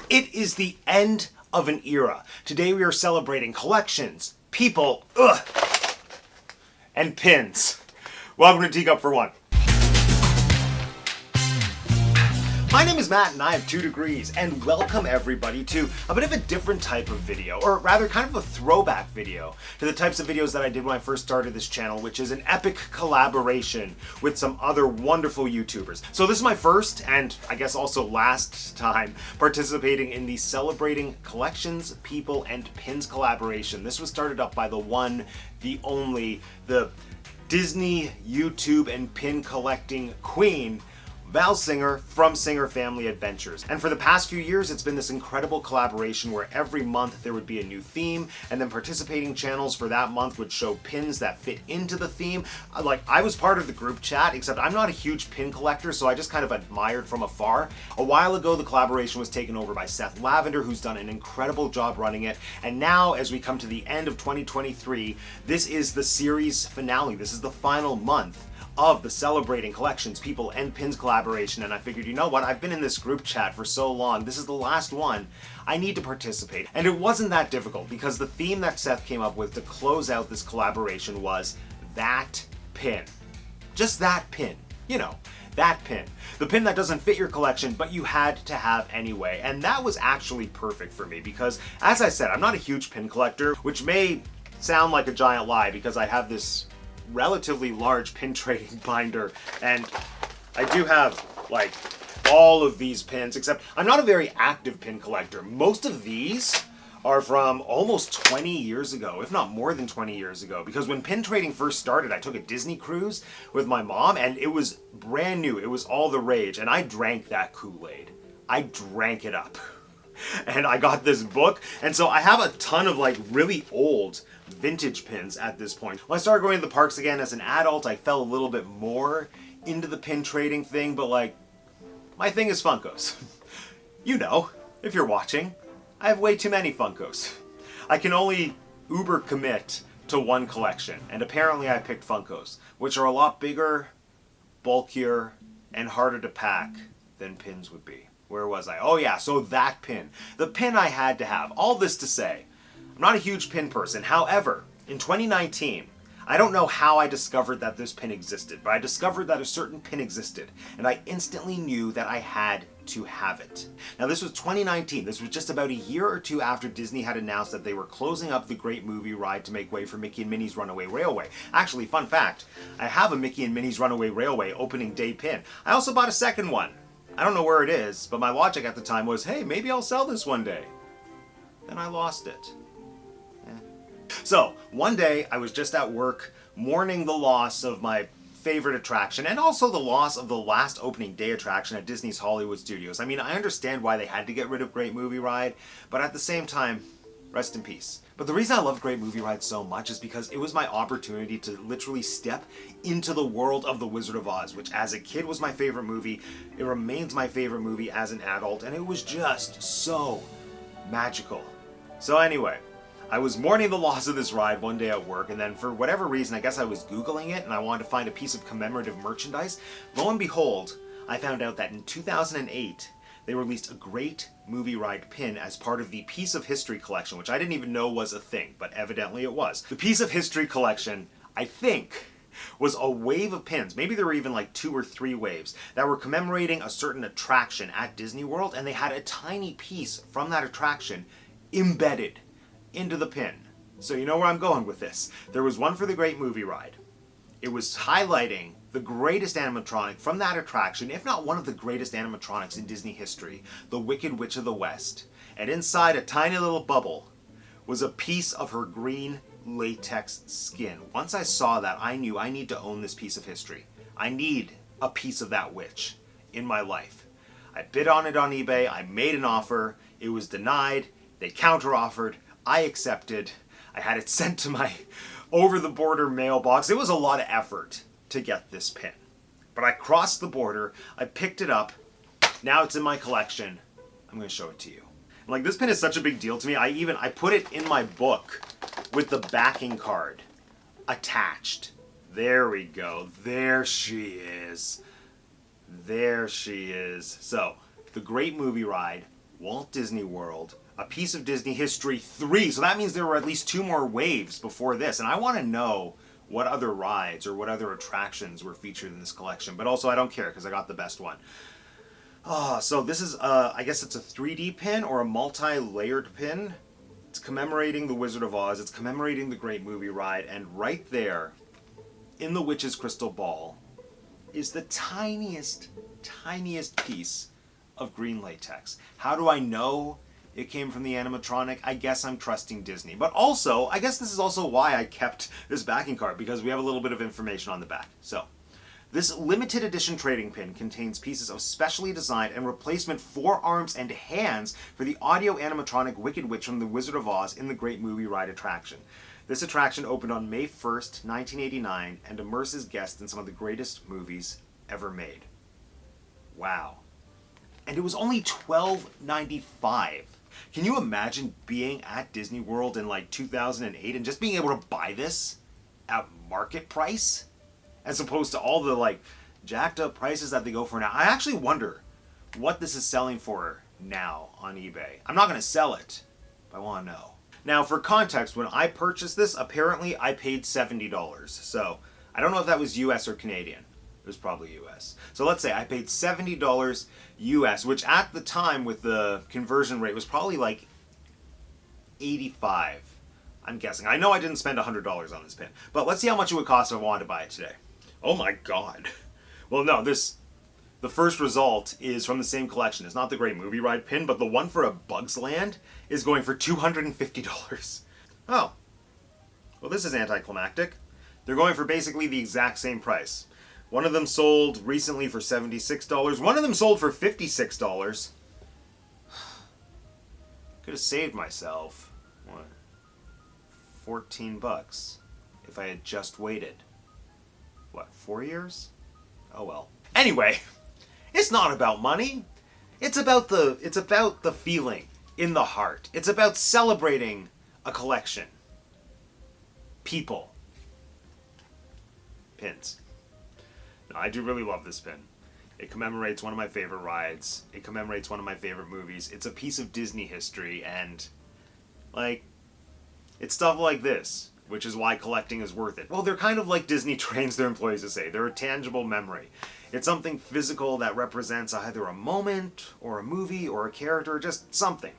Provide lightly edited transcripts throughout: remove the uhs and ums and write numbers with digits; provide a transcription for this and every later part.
It is the end of an era. Today we are celebrating collections, people, and pins. Welcome to Teacup For One. My name is Matt and I have 2 degrees, and welcome everybody to a bit of a different type of video, or rather kind of a throwback video to the types of videos that I did when I first started this channel, which is an epic collaboration with some other wonderful YouTubers. So this is my first, and I guess also last time, participating in the Celebrating Collections, People, and Pins collaboration. This was started up by the one, the only, the Disney YouTube and pin collecting queen, Val Singer from Singer Family Adventures. And for the past few years, it's been this incredible collaboration where every month there would be a new theme, and then participating channels for that month would show pins that fit into the theme. Like, I was part of the group chat, except I'm not a huge pin collector, so I just kind of admired from afar. A while ago, the collaboration was taken over by Seth Lavender, who's done an incredible job running it. And now, as we come to the end of 2023, this is the series finale. This is the final month of the Celebrating Collections, People, and Pins collaboration, and I figured, you know what, I've been in this group chat for so long, this is the last one, I need to participate. And it wasn't that difficult, because the theme that Seth came up with to close out this collaboration was that pin. Just that pin. You know, that pin. The pin that doesn't fit your collection, but you had to have anyway. And that was actually perfect for me, because, as I said, I'm not a huge pin collector, which may sound like a giant lie, because I have this relatively large pin trading binder, and I do have like all of these pins, except I'm not a very active pin collector. Most of these are from almost 20 years ago, if not more than 20 years ago, because when pin trading first started, I took a Disney cruise with my mom, and it was brand new. It was all the rage, and I drank that Kool-Aid. I drank it up. And I got this book, and so I have a ton of like really old vintage pins at this point. When I started going to the parks again as an adult, I fell a little bit more into the pin trading thing, but like, my thing is Funkos. You know, if you're watching, I have way too many Funkos. I can only uber commit to one collection, and apparently I picked Funkos, which are a lot bigger, bulkier, and harder to pack than pins would be. Where was I? Oh yeah, so that pin. The pin I had to have. All this to say, I'm not a huge pin person. However, in 2019, I don't know how I discovered that this pin existed, but I discovered that a certain pin existed, and I instantly knew that I had to have it. Now this was 2019. This was just about a year or two after Disney had announced that they were closing up the Great Movie Ride to make way for Mickey and Minnie's Runaway Railway. Actually, fun fact, I have a Mickey and Minnie's Runaway Railway opening day pin. I also bought a second one. I don't know where it is, but my logic at the time was, hey, maybe I'll sell this one day. Then I lost it. So, one day I was just at work mourning the loss of my favorite attraction, and also the loss of the last opening day attraction at Disney's Hollywood Studios. I mean, I understand why they had to get rid of Great Movie Ride, but at the same time, rest in peace. But the reason I loved Great Movie Ride so much is because it was my opportunity to literally step into the world of The Wizard of Oz, which as a kid was my favorite movie. It remains my favorite movie as an adult, and it was just so magical. So anyway, I was mourning the loss of this ride one day at work, and then for whatever reason, I guess I was Googling it, and I wanted to find a piece of commemorative merchandise. Lo and behold, I found out that in 2008, they released a Great Movie Ride pin as part of the Piece of History collection, which I didn't even know was a thing, but evidently it was. The Piece of History collection, I think, was a wave of pins, maybe there were even like 2 or 3 waves, that were commemorating a certain attraction at Disney World, and they had a tiny piece from that attraction embedded into the pin. So you know where I'm going with this. There was one for the Great Movie Ride. It was highlighting the greatest animatronic from that attraction, if not one of the greatest animatronics in Disney history, the Wicked Witch of the West. And inside a tiny little bubble was a piece of her green latex skin. Once I saw that, I knew I need to own this piece of history. I need a piece of that witch in my life. I bid on it on eBay, I made an offer, it was denied, they counter-offered, I accepted, I had it sent to my over-the-border mailbox. It was a lot of effort to get this pin. But I crossed the border, I picked it up, now it's in my collection, I'm going to show it to you. Like, this pin is such a big deal to me, I put it in my book with the backing card attached. There we go, there she is. There she is. So, the Great Movie Ride Walt Disney World, A Piece of Disney History 3. So that means there were at least 2 more waves before this. And I want to know what other rides or what other attractions were featured in this collection. But also I don't care because I got the best one. So this is, I guess it's a 3D pin or a multi-layered pin. It's commemorating the Wizard of Oz. It's commemorating the Great Movie Ride. And right there, in the Witch's Crystal Ball, is the tiniest piece of green latex. How do I know it came from the animatronic? I guess I'm trusting Disney. But also, I guess this is also why I kept this backing card, because we have a little bit of information on the back. So, this limited edition trading pin contains pieces of specially designed and replacement forearms and hands for the audio animatronic Wicked Witch from the Wizard of Oz in the Great Movie Ride attraction. This attraction opened on May 1st, 1989, and immerses guests in some of the greatest movies ever made. Wow. And it was only $12.95. Can you imagine being at Disney World in like 2008 and just being able to buy this at market price? As opposed to all the like jacked up prices that they go for now. I actually wonder what this is selling for now on eBay. I'm not going to sell it, but I want to know. Now, for context, when I purchased this, apparently I paid $70. So, I don't know if that was US or Canadian. It was probably US. So let's say I paid $70 US, which at the time with the conversion rate was probably like 85, I'm guessing. I know I didn't spend $100 on this pin, but let's see how much it would cost if I wanted to buy it today. Oh my god. Well, no, the first result is from the same collection. It's not the Great Movie Ride pin, but the one for A Bug's Land is going for $250. Oh. Well, this is anticlimactic. They're going for basically the exact same price. One of them sold recently for $76. One of them sold for $56. Could have saved myself, what, $14 if I had just waited. What, 4 years? Oh well. Anyway, it's not about money. It's about the feeling in the heart. It's about celebrating a collection. People. Pins. No, I do really love this pin. It commemorates one of my favorite rides. It commemorates one of my favorite movies. It's a piece of Disney history, and like, it's stuff like this, which is why collecting is worth it. Well, they're kind of like Disney trains their employees to say. They're a tangible memory. It's something physical that represents either a moment, or a movie, or a character, or just something.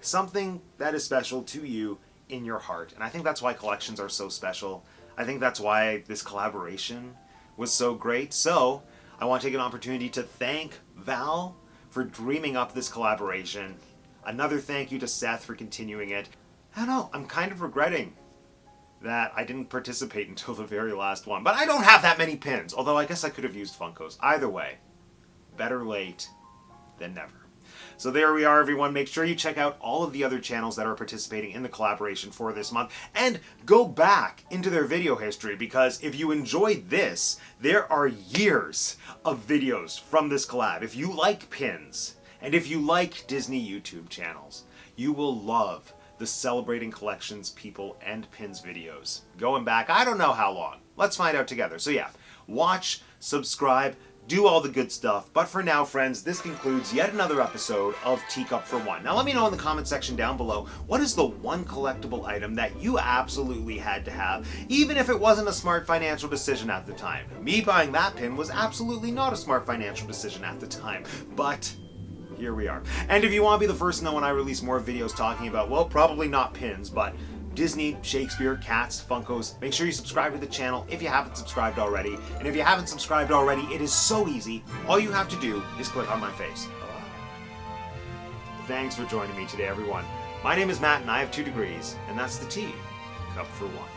Something that is special to you in your heart. And I think that's why collections are so special. I think that's why this collaboration was so great. So, I want to take an opportunity to thank Val for dreaming up this collaboration. Another thank you to Seth for continuing it. I don't know, I'm kind of regretting that I didn't participate until the very last one. But I don't have that many pins, although I guess I could have used Funkos. Either way, better late than never. So there we are, everyone. Make sure you check out all of the other channels that are participating in the collaboration for this month, and go back into their video history, because if you enjoyed this, there are years of videos from this collab. If you like pins, and if you like Disney YouTube channels, you will love the Celebrating Collections, People, and Pins videos. Going back, I don't know how long. Let's find out together. So yeah, watch, subscribe, do all the good stuff. But for now, friends, this concludes yet another episode of Teacup For One. Now let me know in the comment section down below, what is the one collectible item that you absolutely had to have, even if it wasn't a smart financial decision at the time? Me buying that pin was absolutely not a smart financial decision at the time, but here we are. And if you want to be the first to know when I release more videos talking about, well, probably not pins, but Disney, Shakespeare, cats, Funkos, make sure you subscribe to the channel if you haven't subscribed already. And if you haven't subscribed already, it is so easy. All you have to do is click on my face. Thanks for joining me today, everyone. My name is Matt, and I have 2 degrees, and that's the Teacup For One.